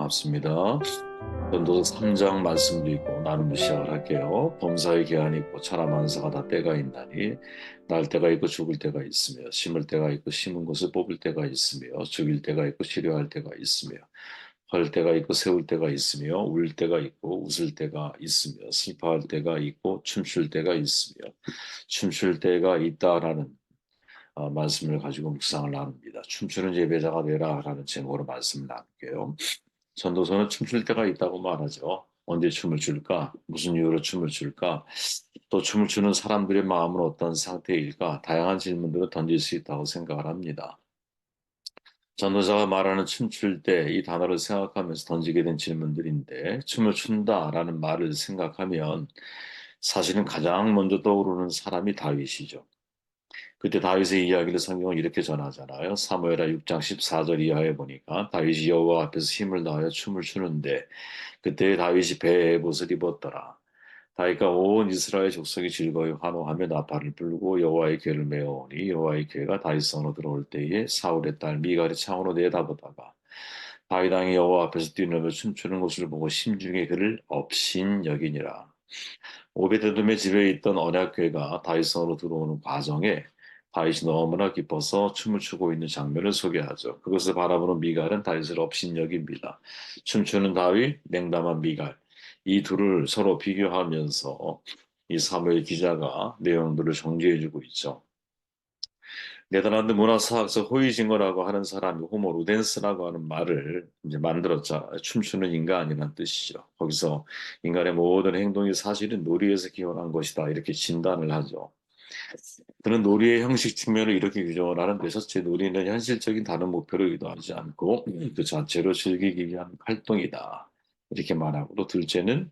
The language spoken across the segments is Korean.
반갑습니다. 전도서 3장 말씀 드리고 나누며 시작을 할게요. 범사의 계한이 있고 천하 만사가 다 때가 있나니 날 때가 있고 죽을 때가 있으며 심을 때가 있고 심은 것을 뽑을 때가 있으며 죽일 때가 있고 치료할 때가 있으며 헐 때가 있고 세울 때가 있으며 울 때가 있고 웃을 때가 있으며 슬퍼할 때가 있고 춤출 때가 있으며 춤출 때가 있다라는 말씀을 가지고 묵상을 나눕니다. 춤추는 예배자가 되라라는 제목으로 말씀을 나눌게요. 전도서는 춤출 때가 있다고 말하죠. 언제 춤을 출까? 무슨 이유로 춤을 출까? 또 춤을 추는 사람들의 마음은 어떤 상태일까? 다양한 질문들을 던질 수 있다고 생각을 합니다. 전도자가 말하는 춤출 때 이 단어를 생각하면서 던지게 된 질문들인데, 춤을 춘다라는 말을 생각하면 사실은 가장 먼저 떠오르는 사람이 다윗이죠. 그때 다윗의 이야기를 성경은 이렇게 전하잖아요. 사무엘하 6장 14절 이하에 보니까 다윗이 여호와 앞에서 힘을 다하여 춤을 추는데 그때 다윗이 배에 에봇을 입었더라. 다윗과 온 이스라엘 족속이 즐거이 환호하며 나팔을 불고 여호와의 궤를 메어오니 여호와의 궤가 다윗 성으로 들어올 때에 사울의 딸 미갈이 창으로 내다보다가 다윗 왕이 여호와 앞에서 뛰놀며 춤추는 것을 보고 심중에 그를 업신 여기니라. 오베데돔의 집에 있던 언약궤가 다윗 성으로 들어오는 과정에 다윗이 너무나 기뻐서 춤을 추고 있는 장면을 소개하죠. 그것을 바라보는 미갈은 다윗을 업신여깁니다. 춤추는 다윗, 냉담한 미갈. 이 둘을 서로 비교하면서 이 사무엘 기자가 내용들을 정리해주고 있죠. 네덜란드 문화사학자 호이징어라고 하는 사람이 호모 루덴스라고 하는 말을 이제 만들었죠. 춤추는 인간이라는 뜻이죠. 거기서 인간의 모든 행동이 사실은 놀이에서 기원한 것이다. 이렇게 진단을 하죠. 그는 놀이의 형식 측면을 이렇게 규정을 하는데, 첫째, 놀이는 현실적인 다른 목표를 의도하지 않고 그 자체로 즐기기 위한 활동이다. 이렇게 말하고, 또 둘째는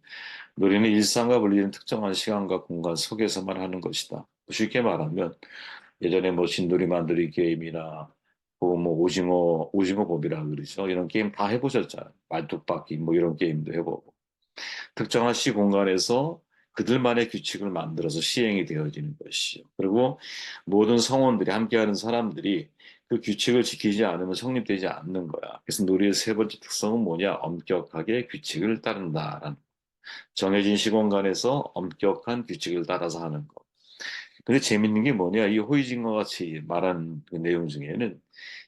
놀이는 일상과 분리된 특정한 시간과 공간 속에서만 하는 것이다. 쉽게 말하면 예전에 뭐 진돌이 만들기 게임이나 뭐 오징어 법이라 그러죠. 이런 게임 다 해보셨잖아요. 말뚝박기 뭐 이런 게임도 해보고. 특정한 시 공간에서 그들만의 규칙을 만들어서 시행이 되어지는 것이죠. 그리고 모든 성원들이 함께하는 사람들이 그 규칙을 지키지 않으면 성립되지 않는 거야. 그래서 놀이의 세 번째 특성은 뭐냐? 엄격하게 규칙을 따른다라는. 정해진 시공간에서 엄격한 규칙을 따라서 하는 것. 근데 재밌는 게 뭐냐? 이 호이징과 같이 말한 그 내용 중에는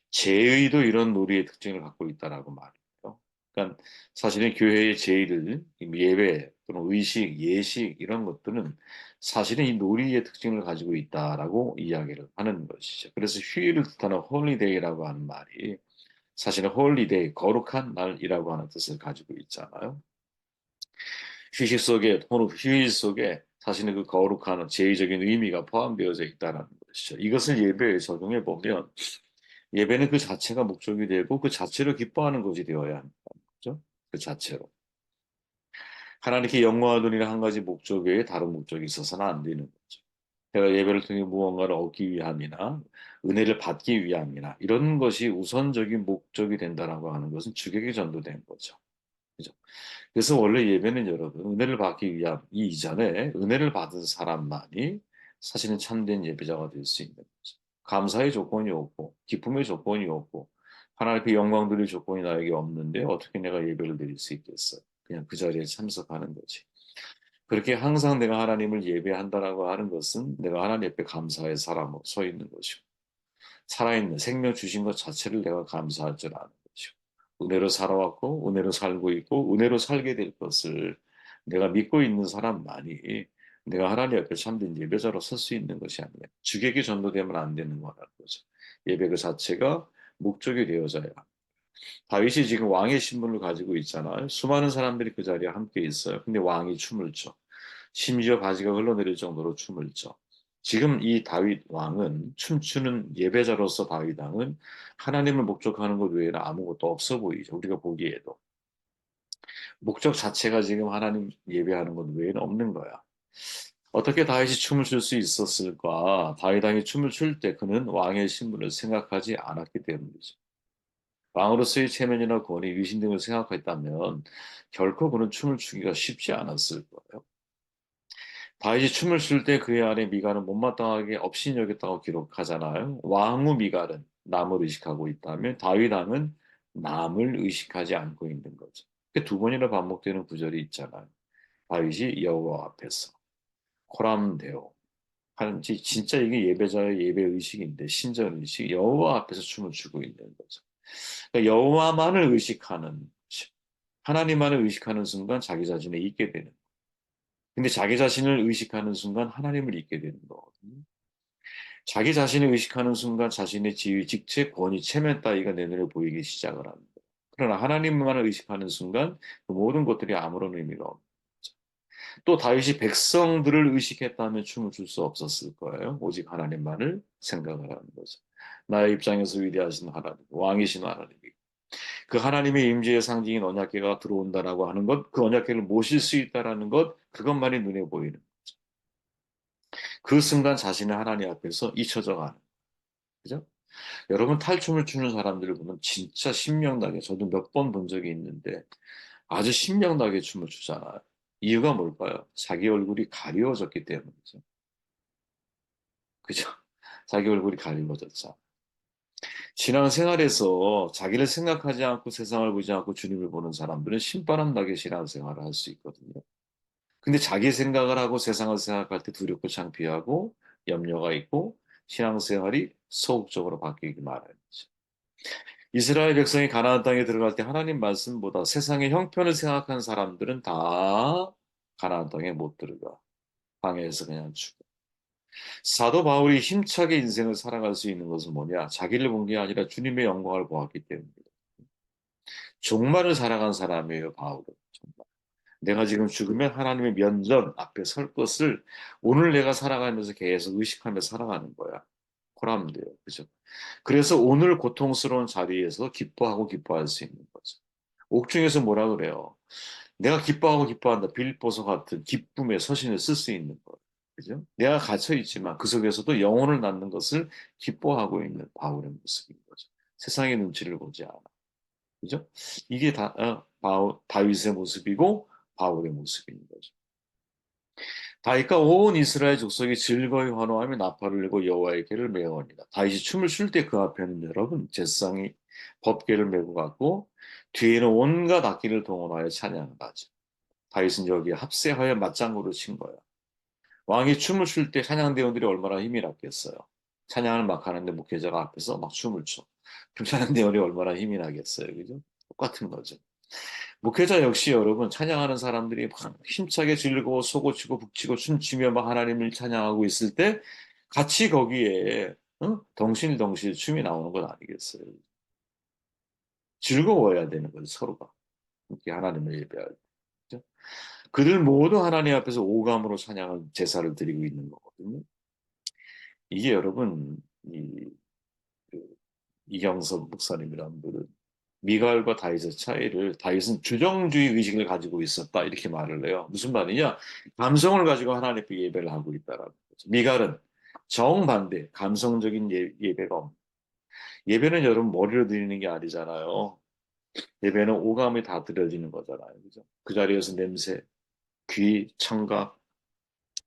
제의도 이런 놀이의 특징을 갖고 있다라고 말해요. 그러니까 사실은 교회의 제의를 예배 또는 의식, 예식 이런 것들은 사실은 이 놀이의 특징을 가지고 있다라고 이야기를 하는 것이죠. 그래서 휴일을 뜻하는 홀리데이라고 하는 말이 사실은 홀리데이, 거룩한 날이라고 하는 뜻을 가지고 있잖아요. 휴식 속에 또는 휴일 속에 사실은 그 거룩한 제의적인 의미가 포함되어져 있다는 것이죠. 이것을 예배에 적용해 보면 예배는 그 자체가 목적이 되고 그 자체로 기뻐하는 것이 되어야 한다는 거죠. 그 자체로. 하나님께 영광하도록 한 가지 목적 외에 다른 목적이 있어서는 안 되는 거죠. 내가 예배를 통해 무언가를 얻기 위함이나 은혜를 받기 위함이나 이런 것이 우선적인 목적이 된다라고 하는 것은 주객에 전도된 거죠. 그죠? 그래서 원래 예배는 여러분 은혜를 받기 위함 이 이전에 은혜를 받은 사람만이 사실은 참된 예배자가 될 수 있는 거죠. 감사의 조건이 없고 기쁨의 조건이 없고 하나님께 영광 드릴 조건이 나에게 없는데 어떻게 내가 예배를 드릴 수 있겠어요? 그냥 그 자리에 참석하는 거지. 그렇게 항상 내가 하나님을 예배한다라고 하는 것은 내가 하나님 앞에 감사의 사람으로 서 있는 것이고 살아있는 생명 주신 것 자체를 내가 감사할 줄 아는 것이고 은혜로 살아왔고 은혜로 살고 있고 은혜로 살게 될 것을 내가 믿고 있는 사람만이 내가 하나님 앞에 참된 예배자로 설 수 있는 것이 아니라 주객이 전도되면 안 되는 거라는 거죠. 예배 그 자체가 목적이 되어져야 합니다. 다윗이 지금 왕의 신분을 가지고 있잖아요. 수많은 사람들이 그 자리에 함께 있어요. 근데 왕이 춤을 춰. 심지어 바지가 흘러내릴 정도로 춤을 춰. 지금 이 다윗 왕은 춤추는 예배자로서 다윗 왕은 하나님을 목적하는 것 외에는 아무것도 없어 보이죠. 우리가 보기에도. 목적 자체가 지금 하나님 예배하는 것 외에는 없는 거야. 어떻게 다윗이 춤을 출 수 있었을까? 다윗 왕이 춤을 출 때 그는 왕의 신분을 생각하지 않았기 때문이죠. 왕으로서의 체면이나 권위, 위신 등을 생각했다면 결코 그는 춤을 추기가 쉽지 않았을 거예요. 다윗이 춤을 출 때 그의 아내 미갈은 못마땅하게 업신여겼다고 기록하잖아요. 왕후 미갈은 남을 의식하고 있다면 다윗 왕은 남을 의식하지 않고 있는 거죠. 두 번이나 반복되는 구절이 있잖아요. 다윗이 여호와 앞에서 코람데오 하는지 진짜 이게 예배자의 예배 의식인데 신전 의식 여호와 앞에서 춤을 추고 있는 거죠. 그러니까 여호와만을 의식하는 거죠. 하나님만을 의식하는 순간 자기 자신을 잊게 되는. 근데 자기 자신을 의식하는 순간 하나님을 잊게 되는 거거든요. 자기 자신을 의식하는 순간 자신의 지위, 직책, 권위, 체면 따위가 내 눈에 보이기 시작을 합니다. 그러나 하나님만을 의식하는 순간 그 모든 것들이 아무런 의미가 없는 거죠. 또 다윗이 백성들을 의식했다면 춤을 출 수 없었을 거예요. 오직 하나님만을 생각을 하는 거죠. 나의 입장에서 위대하신 하나님, 왕이신 하나님. 그 하나님의 임재의 상징인 언약궤가 들어온다라고 하는 것, 그 언약궤를 모실 수 있다라는 것, 그것만이 눈에 보이는. 그 순간 자신의 하나님 앞에서 잊혀져 가는. 그죠? 여러분 탈춤을 추는 사람들을 보면 진짜 신명나게 저도 몇 번 본 적이 있는데 아주 신명나게 춤을 추잖아요. 이유가 뭘까요? 자기 얼굴이 가리워졌기 때문이죠. 그죠? 자기 얼굴이 가리워졌죠. 신앙생활에서 자기를 생각하지 않고 세상을 보지 않고 주님을 보는 사람들은 신바람나게 신앙생활을 할 수 있거든요. 근데 자기 생각을 하고 세상을 생각할 때 두렵고 창피하고 염려가 있고 신앙생활이 소극적으로 바뀌기 마련이죠. 이스라엘 백성이 가나안 땅에 들어갈 때 하나님 말씀보다 세상의 형편을 생각한 사람들은 다 가나안 땅에 못 들어가. 방해해서 그냥 죽어. 사도 바울이 힘차게 인생을 살아갈 수 있는 것은 뭐냐? 자기를 본 게 아니라 주님의 영광을 보았기 때문입니다. 종말을 살아간 사람이에요, 바울은. 정말. 내가 지금 죽으면 하나님의 면전 앞에 설 것을 오늘 내가 살아가면서 계속 의식하며 살아가는 거야. 그러면 돼요. 그죠? 그래서 오늘 고통스러운 자리에서 기뻐하고 기뻐할 수 있는 거죠. 옥중에서 뭐라 그래요? 내가 기뻐하고 기뻐한다. 빌보서 같은 기쁨의 서신을 쓸 수 있는 거예요. 그죠? 내가 갇혀 있지만 그 속에서도 영혼을 낳는 것을 기뻐하고 있는 바울의 모습인 거죠. 세상의 눈치를 보지 않아. 그죠? 이게 다윗의 모습이고 바울의 모습인 거죠. 다윗과 온 이스라엘 족속이 즐거이 환호하며 나팔을 내고 여호와의 궤를 메어옵니다. 다윗이 춤을 출 때 그 앞에는 여러분 제사장이 법궤를 메고 갔고 뒤에는 온갖 악기를 동원하여 찬양을 하죠. 다윗은 여기에 합세하여 맞장구를 친 거예요. 왕이 춤을 출 때 찬양대원들이 얼마나 힘이 났겠어요. 찬양을 막 하는데 목회자가 앞에서 막 춤을 춰. 그럼 찬양대원이 얼마나 힘이 나겠어요. 그죠? 똑같은 거죠. 목회자 역시 여러분 찬양하는 사람들이 막 힘차게 즐거워 쏘고치고 북치고 춤추며 막 하나님을 찬양하고 있을 때 같이 거기에 덩실덩실 춤이 나오는 건 아니겠어요. 즐거워야 되는 거죠 서로가 이렇게 하나님을 예배할 때. 그들 모두 하나님 앞에서 오감으로 찬양을 제사를 드리고 있는 거거든요. 이게 여러분 그 이경섭 목사님이라는 분은 미갈과 다윗의 차이를 다윗은 주정주의 의식을 가지고 있었다 이렇게 말을 해요. 무슨 말이냐? 감성을 가지고 하나님께 예배를 하고 있다라는 거죠. 미갈은 정반대 감성적인 예배가 없는. 예배는 여러분 머리로 드리는 게 아니잖아요. 예배는 오감이 다 드려지는 거잖아요. 그죠? 그 자리에서 냄새, 귀, 청각,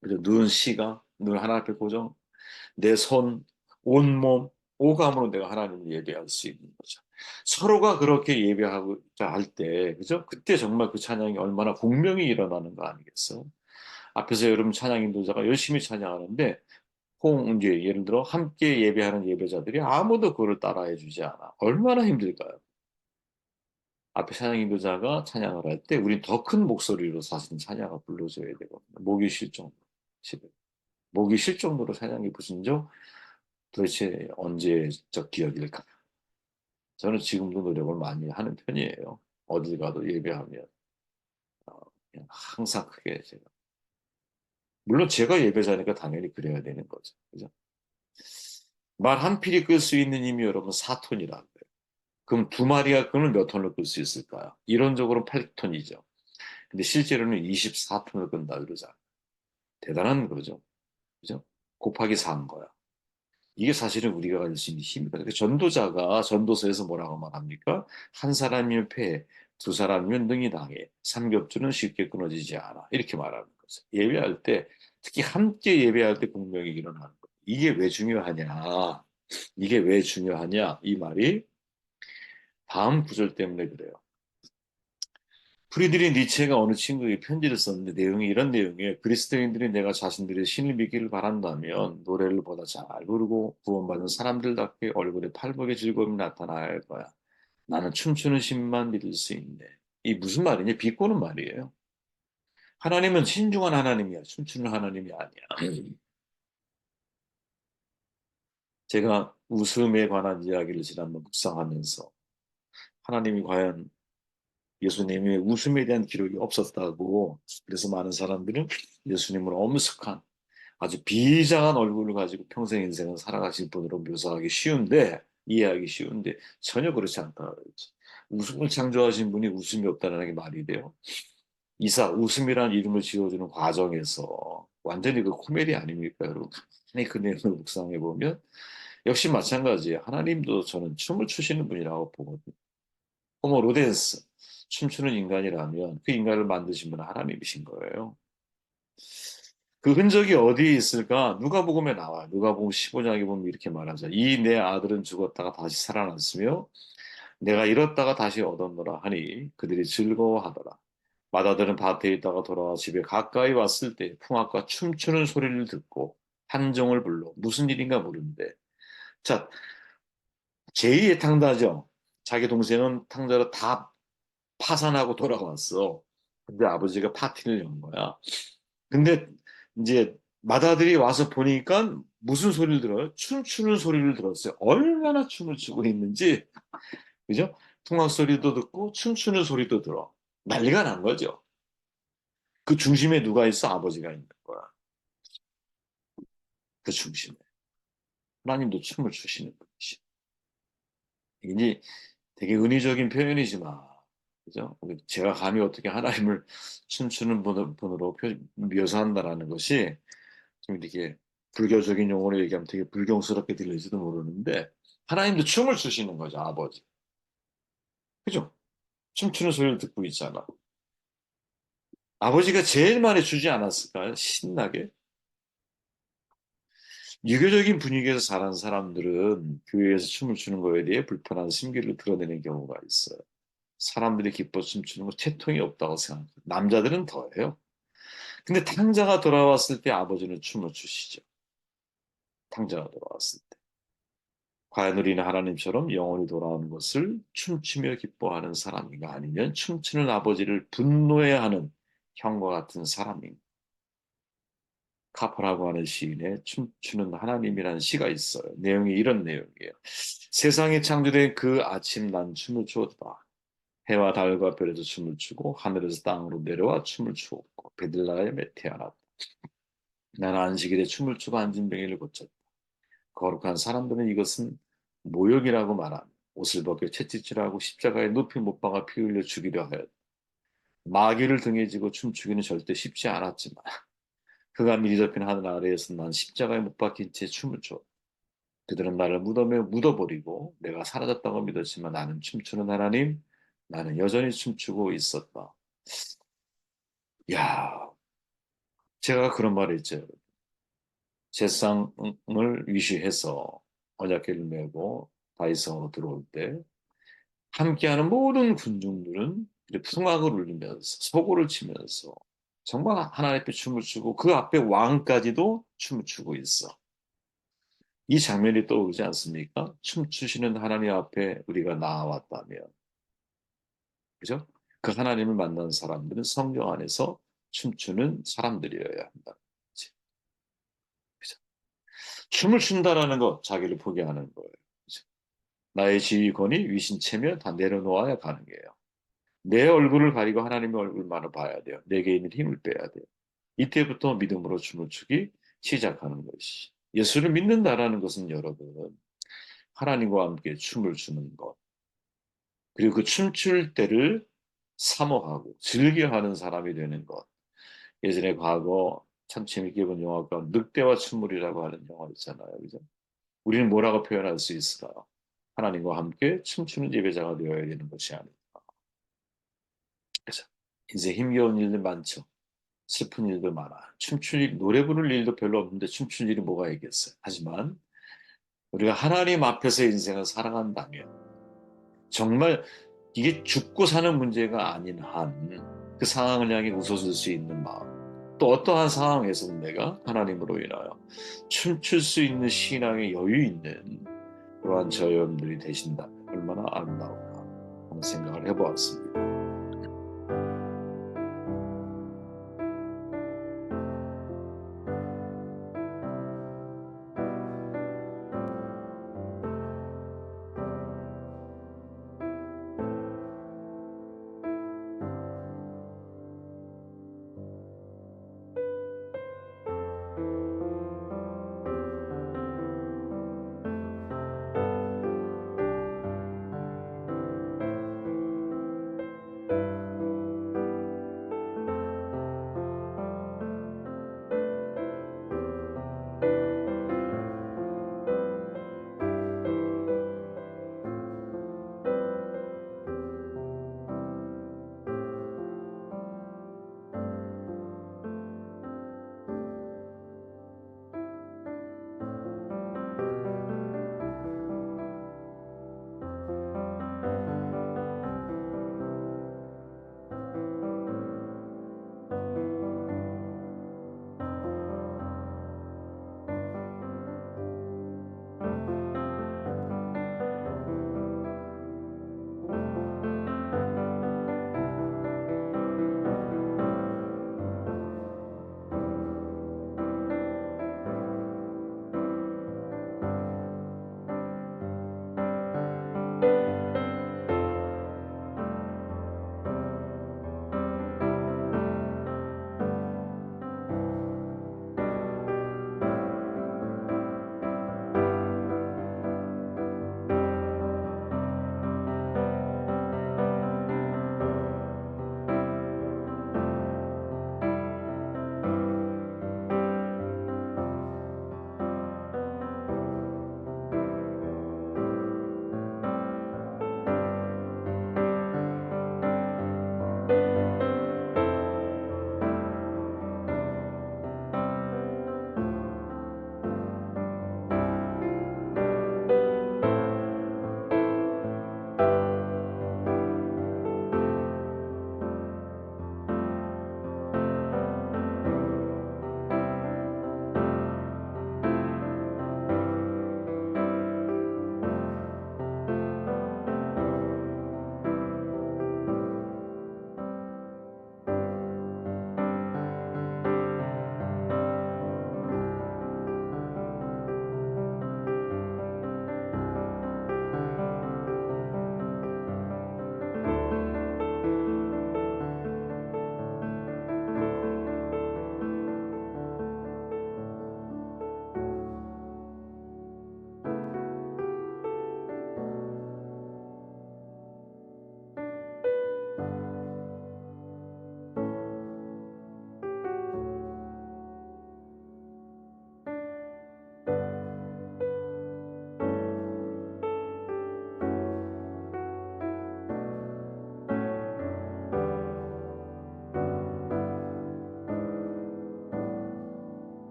그죠? 눈, 시각, 눈 하나 앞에 고정, 내 손, 온몸, 오감으로 내가 하나님을 예배할 수 있는 거죠. 서로가 그렇게 예배하고 할 때, 그죠? 그때 정말 그 찬양이 얼마나 공명이 일어나는 거 아니겠어? 앞에서 여러분 찬양 인도자가 열심히 찬양하는데, 이제 예를 들어 함께 예배하는 예배자들이 아무도 그걸 따라해 주지 않아. 얼마나 힘들까요? 앞에 찬양 인도자가 찬양을 할 때, 우린 더 큰 목소리로 사실 찬양을 불러줘야 되거든요. 목이 쉴 정도. 집에. 목이 쉴 정도로 찬양이 부순죠? 도대체 언제적 기억일까? 저는 지금도 노력을 많이 하는 편이에요. 어딜 가도 예배하면 그냥 항상 크게 제가 물론 제가 예배자니까 당연히 그래야 되는 거죠. 그죠? 말 한 필이 끌 수 있는 힘이 여러분 4톤이라는 거예요. 그럼 두 마리가 끄면 몇 톤을 끌 수 있을까요? 이론적으로는 8톤이죠. 근데 실제로는 24톤을 끈다 그러잖아요. 대단한 거죠. 그죠? 곱하기 4인 거야. 이게 사실은 우리가 가질 수 있는 힘이다. 그러니까 전도자가 전도서에서 뭐라고 말합니까? 한 사람이면 패, 두 사람이면 능히 당해, 삼겹줄은 쉽게 끊어지지 않아. 이렇게 말하는 거죠. 예배할 때, 특히 함께 예배할 때 공명이 일어나는 거. 이게 왜 중요하냐? 이게 왜 중요하냐? 이 말이 다음 구절 때문에 그래요. 프리드리 니체가 어느 친구에게 편지를 썼는데 내용이 이런 내용이에요. 그리스도인들이 내가 자신들이 신을 믿기를 바란다면 노래를 보다 잘 부르고 구원받은 사람들답게 얼굴에 팔복의 즐거움이 나타나야 할 거야. 나는 춤추는 신만 믿을 수 있네. 이 무슨 말이냐? 비꼬는 말이에요. 하나님은 신중한 하나님이야. 춤추는 하나님이 아니야. 제가 웃음에 관한 이야기를 지난번 묵상하면서 하나님이 과연 예수님의 웃음에 대한 기록이 없었다고, 그래서 많은 사람들은 예수님을 엄숙한 아주 비장한 얼굴을 가지고 평생 인생을 살아가신 분으로 묘사하기 쉬운데, 이해하기 쉬운데 전혀 그렇지 않다 그랬지. 웃음을 창조하신 분이 웃음이 없다는 게 말이 돼요? 이사 웃음이라는 이름을 지어주는 과정에서 완전히 그 코미디 아닙니까, 여러분? 가만히 그 내용을 묵상해 보면 역시 마찬가지. 하나님도 저는 춤을 추시는 분이라고 보거든요. 호모 로덴스, 춤추는 인간이라면 그 인간을 만드신 분은 하나님이신 거예요. 그 흔적이 어디에 있을까? 누가복음에 나와요. 누가복음 15장에 보면 이렇게 말하죠. 이 내 아들은 죽었다가 다시 살아났으며 내가 잃었다가 다시 얻었노라 하니 그들이 즐거워하더라. 맏아들은 밭에 있다가 돌아와 집에 가까이 왔을 때 풍악과 춤추는 소리를 듣고 한정을 불러 무슨 일인가 물은데, 자, 제2의 탕자죠. 자기 동생은 탕자로 다 파산하고 돌아왔어. 근데 아버지가 파티를 연 거야. 근데 이제 맏아들이 와서 보니까 무슨 소리를 들어요? 춤추는 소리를 들었어요. 얼마나 춤을 추고 있는지, 그죠? 통악 소리도 듣고 춤추는 소리도 들어. 난리가 난 거죠. 그 중심에 누가 있어? 아버지가 있는 거야. 그 중심에. 하나님도 춤을 추시는 분이시. 이게 되게 은유적인 표현이지만, 그죠? 제가 감히 어떻게 하나님을 춤추는 분으로 묘사한다라는 것이 좀 이렇게 불교적인 용어로 얘기하면 되게 불경스럽게 들릴지도 모르는데, 하나님도 춤을 추시는 거죠, 아버지. 그죠? 춤추는 소리를 듣고 있잖아. 아버지가 제일 많이 주지 않았을까요? 신나게? 유교적인 분위기에서 자란 사람들은 교회에서 춤을 추는 거에 대해 불편한 심기를 드러내는 경우가 있어요. 사람들이 기뻐 춤추는 거 채통이 없다고 생각해요. 남자들은 더해요. 근데 탕자가 돌아왔을 때 아버지는 춤을 추시죠. 탕자가 돌아왔을 때. 과연 우리는 하나님처럼 영혼이 돌아오는 것을 춤추며 기뻐하는 사람인가, 아니면 춤추는 아버지를 분노해하는 형과 같은 사람인가? 카퍼라고 하는 시인의 춤추는 하나님이라는 시가 있어요. 내용이 이런 내용이에요. 세상이 창조된 그 아침 난 춤을 추었다. 해와 달과 별에서 춤을 추고 하늘에서 땅으로 내려와 춤을 추었고 베들라헴에 태어났다. 나는 안식일에 춤을 추고 안진뱅이를 고쳤다. 거룩한 사람들은 이것은 모욕이라고 말하며 옷을 벗겨 채찍질하고 십자가에 높이 못 박아 피 흘려 죽이려 하였다. 마귀를 등에 지고 춤추기는 절대 쉽지 않았지만 그가 미리 접힌 하늘 아래에서 난 십자가에 못 박힌 채 춤을 췄다. 그들은 나를 무덤에 묻어버리고 내가 사라졌다고 믿었지만 나는 춤추는 하나님, 나는 여전히 춤추고 있었다. 야, 제가 그런 말을 했죠. 제상을 위시해서 언약궤를 메고 다윗성으로 들어올 때 함께하는 모든 군중들은 풍악을 울리면서 소고를 치면서 정말 하나님 앞에 춤을 추고 그 앞에 왕까지도 춤을 추고 있어. 이 장면이 떠오르지 않습니까? 춤추시는 하나님 앞에 우리가 나아왔다면, 그죠? 그 하나님을 만난 사람들은 성경 안에서 춤추는 사람들이어야 한다. 그죠? 춤을 춘다라는 것, 자기를 포기하는 거예요. 그죠? 나의 지위, 권위, 위신, 체면 다 내려놓아야 가능해요. 내 얼굴을 가리고 하나님의 얼굴만을 봐야 돼요. 내게 있는 힘을 빼야 돼요. 이때부터 믿음으로 춤을 추기 시작하는 것이. 예수를 믿는다라는 것은 여러분, 하나님과 함께 춤을 추는 것. 그리고 그 춤출 때를 사모하고 즐겨하는 사람이 되는 것. 예전에 과거 참 재밌게 본 영화가 늑대와 춤물이라고 하는 영화 있잖아요. 그죠? 우리는 뭐라고 표현할 수 있을까요? 하나님과 함께 춤추는 예배자가 되어야 되는 것이 아닐까. 그죠? 인생 힘겨운 일들 많죠. 슬픈 일도 많아. 춤출 일, 노래 부를 일도 별로 없는데 춤출 일이 뭐가 있겠어요. 하지만 우리가 하나님 앞에서 인생을 살아간다면 정말 이게 죽고 사는 문제가 아닌 한 그 상황을 향해 웃어줄 수 있는 마음, 또 어떠한 상황에서는 내가 하나님으로 인하여 춤출 수 있는 신앙의 여유 있는 그러한 저 여러분들이 되신다면 얼마나 아름다울까 하는 생각을 해보았습니다.